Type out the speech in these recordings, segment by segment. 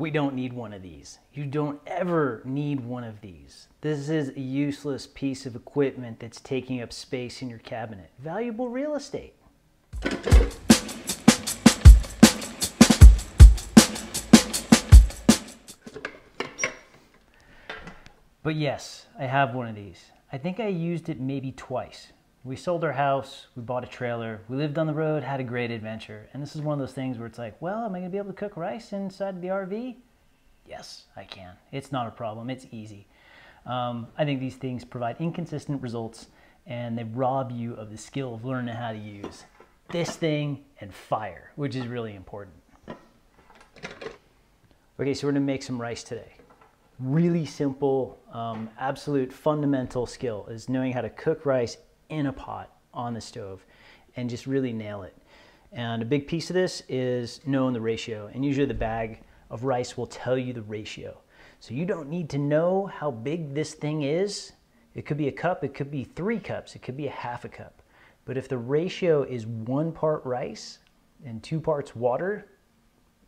We don't need one of these. You don't ever need one of these. This is a useless piece of equipment that's taking up space in your cabinet. Valuable real estate. But yes, I have one of these. I think I used it maybe twice. We sold our house, we bought a trailer, we lived on the road, had a great adventure. And this is one of those things where it's like, well, am I gonna be able to cook rice inside the RV? Yes, I can. It's not a problem, it's easy. I think these things provide inconsistent results and they rob you of the skill of learning how to use this thing and fire, which is really important. Okay, so we're gonna make some rice today. Really simple, absolute fundamental skill is knowing how to cook rice in a pot on the stove and just really nail it. And a big piece of this is knowing the ratio, and usually the bag of rice will tell you the ratio. So you don't need to know how big this thing is. It could be a cup, it could be 3 cups, it could be a half a cup. But if the ratio is 1 part rice and 2 parts water,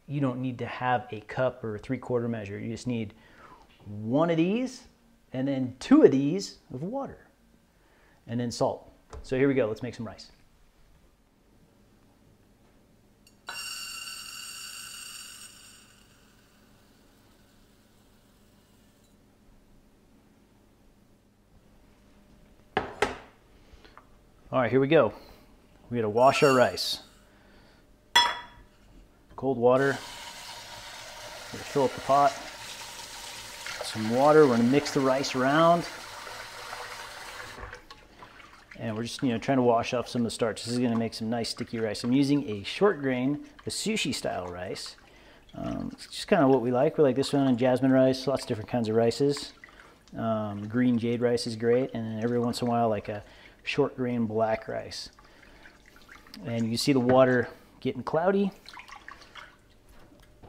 you don't need to have a cup or a 3/4 measure. You just need 1 of these and then 2 of these of water. And then salt. So here we go, let's make some rice. All right, here we go. We gotta wash our rice. Cold water. We're gonna fill up the pot. Some water, we're gonna mix the rice around. And we're just, trying to wash off some of the starch. This is gonna make some nice sticky rice. I'm using a short grain, the sushi style rice. It's just kind of what we like. We like this one and Jasmine rice, lots of different kinds of rices. Green jade rice is great, and then every once in a while like a short grain black rice. And you can see the water getting cloudy.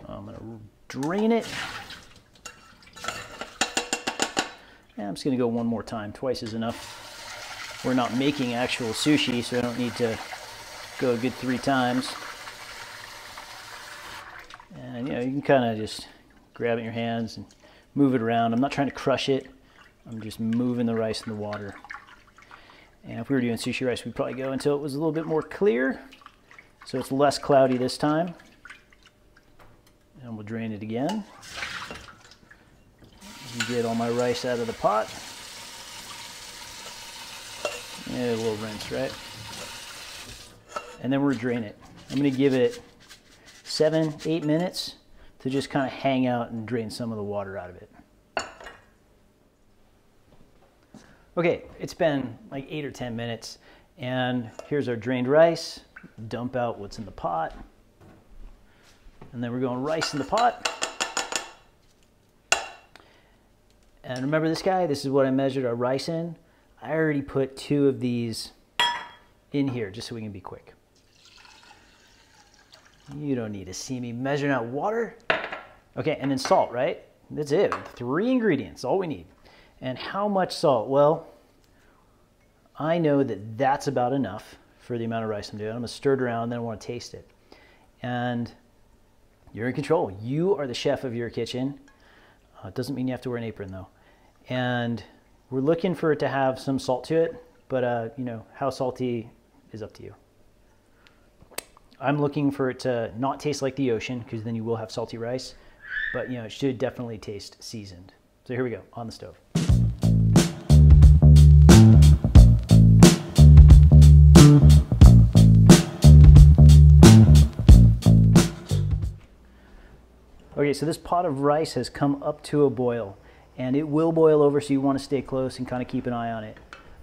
I'm gonna drain it. And I'm just gonna go one more time, twice is enough. We're not making actual sushi, so I don't need to go a good 3 times. And you can kind of just grab it in your hands and move it around. I'm not trying to crush it. I'm just moving the rice in the water. And if we were doing sushi rice, we'd probably go until it was a little bit more clear. So it's less cloudy this time. And we'll drain it again. Get all my rice out of the pot. Yeah, a little rinse, right? And then we're gonna drain it. I'm gonna give it 7-8 minutes to just kind of hang out and drain some of the water out of it. Okay, it's been like 8 or 10 minutes, and here's our drained rice. Dump out what's in the pot. And then we're going rice in the pot. And remember this guy? This is what I measured our rice in. I already put 2 of these in here just so we can be quick. You don't need to see me measuring out water. Okay, and then salt, right? That's it. 3 ingredients, all we need. And how much salt? Well, I know that that's about enough for the amount of rice I'm doing. I'm gonna stir it around, then I wanna taste it. And you're in control. You are the chef of your kitchen. It doesn't mean you have to wear an apron though. And we're looking for it to have some salt to it, but how salty is up to you. I'm looking for it to not taste like the ocean, because then you will have salty rice, but it should definitely taste seasoned. So here we go, on the stove. Okay, so this pot of rice has come up to a boil, and it will boil over, so you want to stay close and kind of keep an eye on it.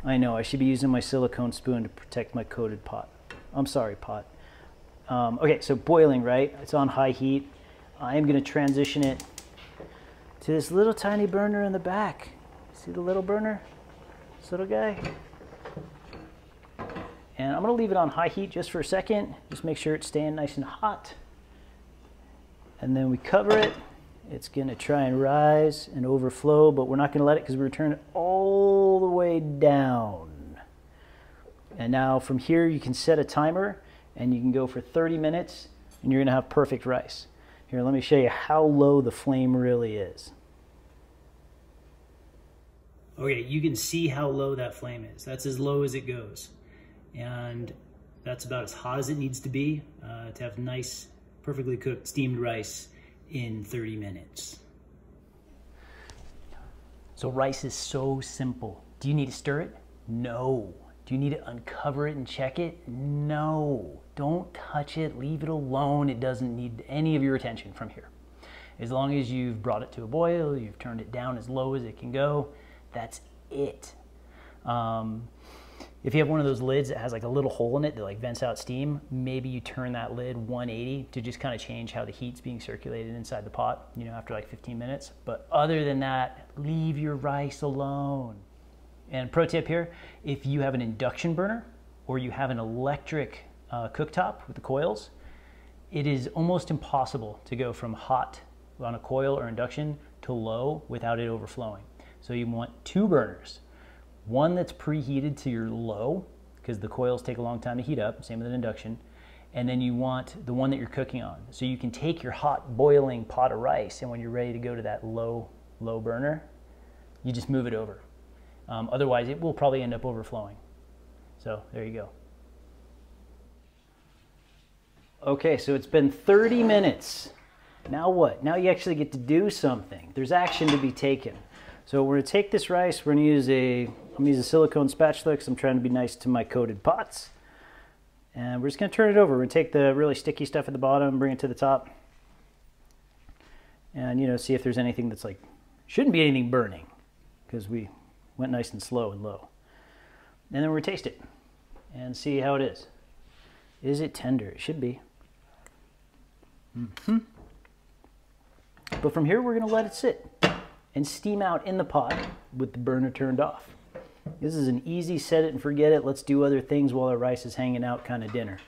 I know, I should be using my silicone spoon to protect my coated pot. I'm sorry, pot. Okay, so boiling, right? It's on high heat. I am going to transition it to this little tiny burner in the back. See the little burner? This little guy? And I'm going to leave it on high heat just for a second. Just make sure it's staying nice and hot. And then we cover it. It's going to try and rise and overflow, but we're not going to let it because we're turning it all the way down. And now from here you can set a timer and you can go for 30 minutes and you're going to have perfect rice. Here, let me show you how low the flame really is. Okay, you can see how low that flame is. That's as low as it goes. And that's about as hot as it needs to be to have nice, perfectly cooked steamed rice in 30 minutes. So rice is so simple. Do you need to stir it? No. Do you need to uncover it and check it? No. Don't touch it, leave it alone. It doesn't need any of your attention from here. As long as you've brought it to a boil, you've turned it down as low as it can go, that's it. If you have one of those lids that has like a little hole in it that like vents out steam, maybe you turn that lid 180 to just kind of change how the heat's being circulated inside the pot, you know, after like 15 minutes. But other than that, leave your rice alone. And pro tip here, if you have an induction burner or you have an electric cooktop with the coils, it is almost impossible to go from hot on a coil or induction to low without it overflowing. So you want two burners. One that's preheated to your low, because the coils take a long time to heat up, same with an induction. And then you want the one that you're cooking on. So you can take your hot boiling pot of rice, and when you're ready to go to that low burner, you just move it over. Otherwise, it will probably end up overflowing. So there you go. Okay, so it's been 30 minutes. Now what? Now you actually get to do something. There's action to be taken. So we're going to take this rice, we're going to use I'm going to use a silicone spatula because I'm trying to be nice to my coated pots. And we're just going to turn it over. We're going to take the really sticky stuff at the bottom, bring it to the top. And, you know, see if there's anything that's like, shouldn't be anything burning because we went nice and slow and low. And then we're going to taste it and see how it is. Is it tender? It should be. But from here, we're going to let it sit and steam out in the pot with the burner turned off. This is an easy set it and forget it, let's do other things while our rice is hanging out kind of dinner.